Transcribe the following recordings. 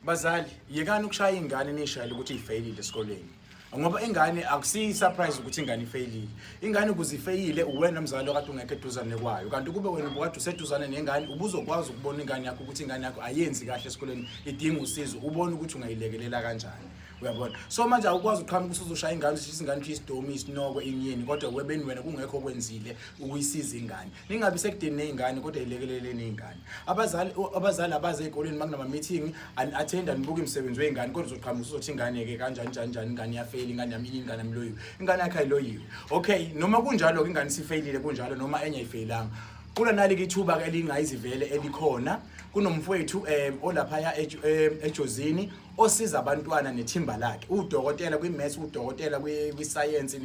Bazali, yekani ukushaya ingane nishayile ukuthi ifailile esikoleni. Ngoba ingane akusiyi surprise ukuthi ingane ifailile. Ingane ukuze ifeyile uwena mzali okade ungekho eduzane kwayo. Kanti kube wena ubukade useduzane nengane ubuzokwazi ukubona ingane yakho ukuthi ingane yakho ayenzi kahle esikoleni, idinga usizo, ubone ukuthi ungayilekelela kanjani. Uyabona? So manje awukwazi uqhamuka usuzoshaya ingane usithi ingane isidomi isinoko inyeni kodwa webeni wena kungekho okwenzile ukuyisiza ingane. Ningabi sekudeni nezingane kodwa ilekeleleni ingane. Abazali abaze ezikoleni makunama meeting attend nibuke imisebenzi weingane kodwa uzoqhamuka usuzothi ingane ke kanjani ingane yafail ingane yami ingane yami ingane yakhe ayiloyiwe. Okay, noma kunjalo ke ingane sifailile kunjalo noma enye ayifailanga. Kula nali kithuba ke lingayizivele elikhona kunomfowethu olapha eJozini osiza abantwana nethimba lakhe udokotela kwimaths udokotela kwiscience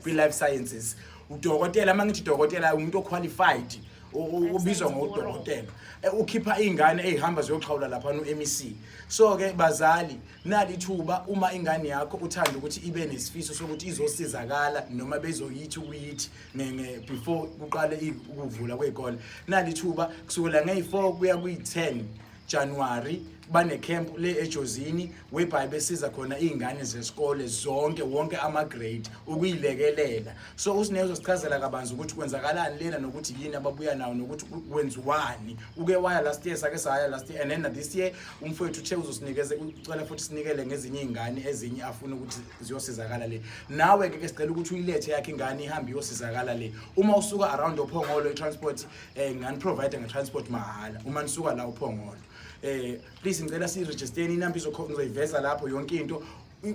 kwi-life sciences udokotela mangithi dokotela umuntu oqualified ubizwa ngodokotela ukhipha izingane ezihamba ziyoxhawula lapha no-MEC. So ke bazali nali thuba uma ingane yakho uthanda ukuthi ibe nesifiso sokuthi izosizakala noma bezoyithi ukuyithi before kuqale ukuvula kwezikole nali thuba kusukela nge4 kuya kwi10 January bane camp le eJozini whereby besiza khona izingane zesikole zonke wonke ama grade ukuyilekelela. So usinezo sichazela kabanzi ukuthi kwenzakalani lena nokuthi yini ababuya nawo nokuthi kwenziwani. Uke waya last year sake saya last year and then this year umfowethu uthe uzosinikeze ucela futhi sinikele ngezinye izingane ezinye afuna ukuthi ziyosizakala le. Nawe ke sicela ukuthi uyilethe yakhe ingane ihambe iyosizakala le. Uma usuka around uPhongolo iTransport ngani provide ngetransport mahala uma nisuka la uPhongolo. Please ngicela siregistereni inamba izoyiveza lapho yonke into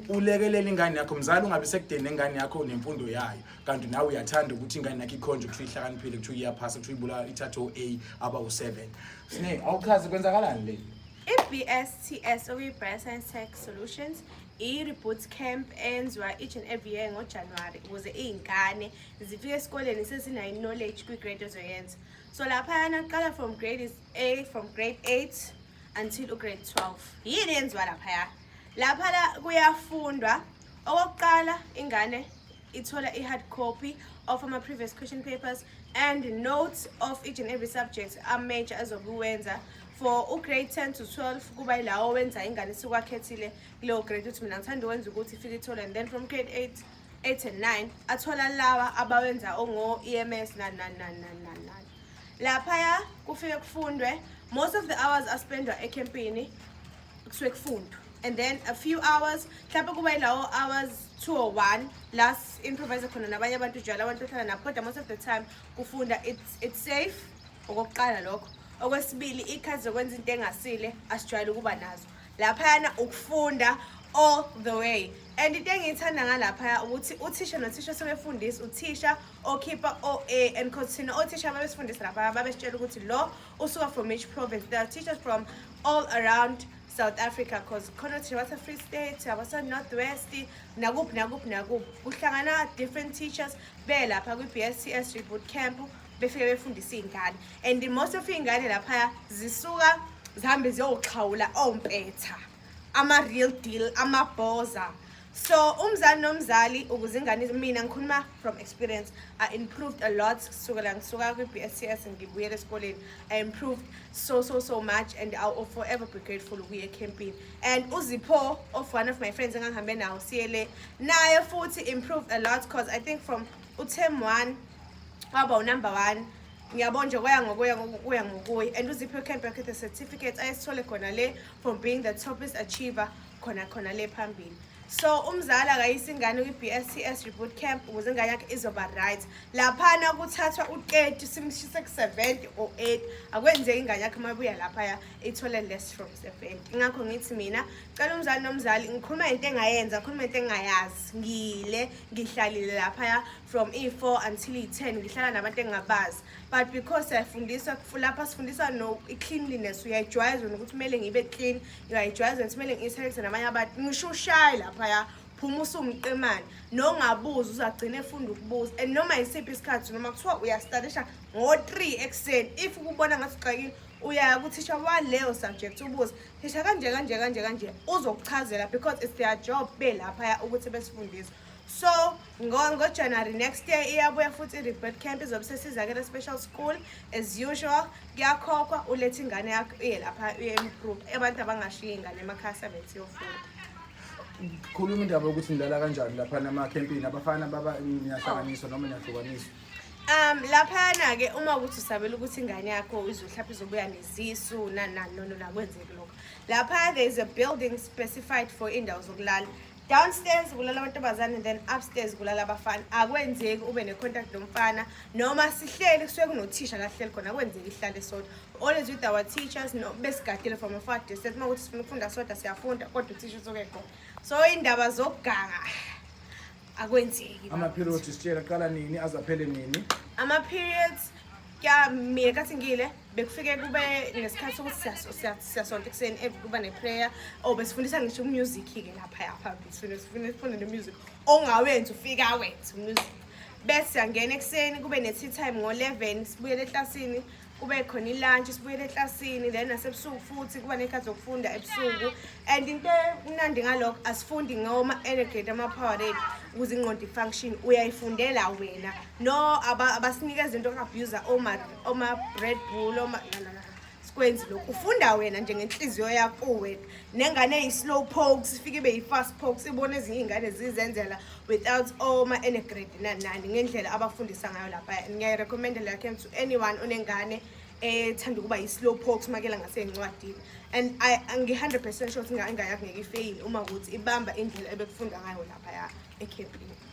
ulekelela ingane yakho mzali ungabe sekudeni nengane yakho nemfundo yayo kanti nawe uyathanda ukuthi ingane yakho ikhonje ukuthi ihlakaniphile ukuthi iyaphasa ukuthi uyibula ithatho A aba u7 sine awuchaze kwenzakalani le BSTS Breast Science Tech Solutions i-reboot camp enziwa each and every year ngoJanuary ukuze izingane zifike esikoleni sesinayo knowledge kwi-grade ozoyenza. So lapha naqala from grade 8 until grade 12. Yini yenziwa lapha la kuyafundwa. Okokuqala ingane ithola i-hard copy of my previous question papers and notes of each and every subject major azobuwenza for grade 10 to 12 kuba ilawo wenza ingane sikwakhethile kuleyo grade uthi mina ngithanda ukwenza ukuthi ifike ithole and then from grade 8 and 9 athola lawa abawenza ongo EMS lapha kufike kufundwe. Most of the hours are spent ecampini kusuke kufundwa and then a few hours mhlawumbe kuba ilawo hours 201 last improvise khona nabanye abantu njalo abantu ohlala nabo kodwa most of the time kufunda it's safe okokuqala lokho. Okwesibili ikhathi zokwenza into engasile asijwayele ukuba nazo laphana ukufunda all the way. And into engiyithanda ngalapha ukuthi uthisha nothisha sebefundisa uthisha okhipha OA and continue othisha babesifundisa lapha babesitshela ukuthi lo usuka from each province. There are teachers from all around South Africa because khona uthisha wase Free State abasa Northwest nakuphi kuhlangana different teachers belapha kwi-BSTS reboot camp befike befundisa izingane and most of izingane lapha zisuka zihambe ziyoxhawula ompetha ama real deal amabhoza. So umzali nomzali ukuze ingane mina ngikhuluma from experience I improved a lot kusukela ngisuka kwi-BSTS ngibuyela esikoleni. I improved so much and I'll forever be grateful ukuya camping. And Uzipho of one of my friends engangihambe nawo CLA naye futhi improved a lot because I think from term 1 waba number 1 ngiyabona nje kuya ngokuya and Uzipho camp yakhe the certificate ayisithole khona le from being the toppest achiever khona le phambili. So umzala akayisa ingane kwi-BSTS reboot camp ukuze ingane yakhe izoba right. Laphana kuthathwa u30 simshise ku70 or 8 akwenzeki ingane yakhe mabuya lapha ithole less from 70. Ingakho ngithi mina cela umzali nomzali ngikhuluma into engayenza ngikhuluma into engayazi ngihlalile lapha from E4 until E10 ngihlala nabantu engabazi but because siyafundiswa lapha sifundiswa no cleanliness uyayijwayeza ukuthi kumele ngibe clean uyayijwayeza ukuthi kumele ngi-interact nabanye abantu ngisho ushaye lapha phuma usumqemane nongabuza uzagcina efunda ukubuza and noma yisiphi isikhathi noma kuthiwa uyastadisha ngo3 ekseni if ukubona ngathi uqakile uyaya kuthisha waleyo subject ubuza thisha kanje uzokuchazela because it's their job belapha ukuthi besifundise. So ngo-January next year iyabuya futhi i-rebirth camp izobe sesizakela special school as usual. Kuyakhokhwa ulethe ingane yakho iye lapha uye-improve. Abantu abangashiya ingane emakhaya sabethi yofunda. Khuluma indaba yokuthi nidlala kanjani lapha nama-campini abafana niyahlanganiswa noma niyahlukaniswa. Laphana-ke uma ukuthi usabela ukuthi ingane yakho izohlapha izobuya nezisu nakwenzeki lokho. Lapha there is a building specified for indawo zokulala. Downstairs kulala amantombazane and then upstairs kulala abafana. Akwenzeki ube ne-contact nomfana noma sihleli kusuke kunothisha la hleli khona akwenzeki ihlale sodwa. Always with our teachers besigadile from a far distance. Uma ukuthi sifuna ukufunda sodwa siyafunda kodwa uthisha usuke khona. So indaba zokuganga akwenzeki. Ama-periods sitshela qala nini azaphele nini? Ama-periods mina kathi ngile bekufike kube nesikhathi sokuthi siyasonta ekuseni kuba ne-prayer besifundisa ngisho umusic-ke lapha sifuna ne-music ongawenzi ufika wenza umusic bese siyangena ekuseni kube ne-tea time ngo-11 sibuyele eklasini kube khona i-lunch sibuyele eklasini then nasebusuku futhi kuba nekhathi zokufunda ebusuku and into emnandi ngalokho asifundi ngoma-energrade ama-powerade ukuze ingqondo i-function uyayifundela wena no abasinikeza into ka-abuser oma-Red Bull sikwenzi lokhu ufunda wena njengenhliziyo yakho uwena nengane eyi-slow pokes ifike ibe yi-fast pokes ibone ezinye iy'ngane zizenzela without oma-energrade nani ngendlela abafundisa ngayo lapha ngiyayirecommenda leyo camp to anyone onengane ethanda ukuba yi-slow pokes makela ngasey'ncwadini and ngi-100% sure ukuthi ingane yakho ngeke ifeyile uma ukuthi ibamba indlela ebekufunda ngayo laphaya ecampini.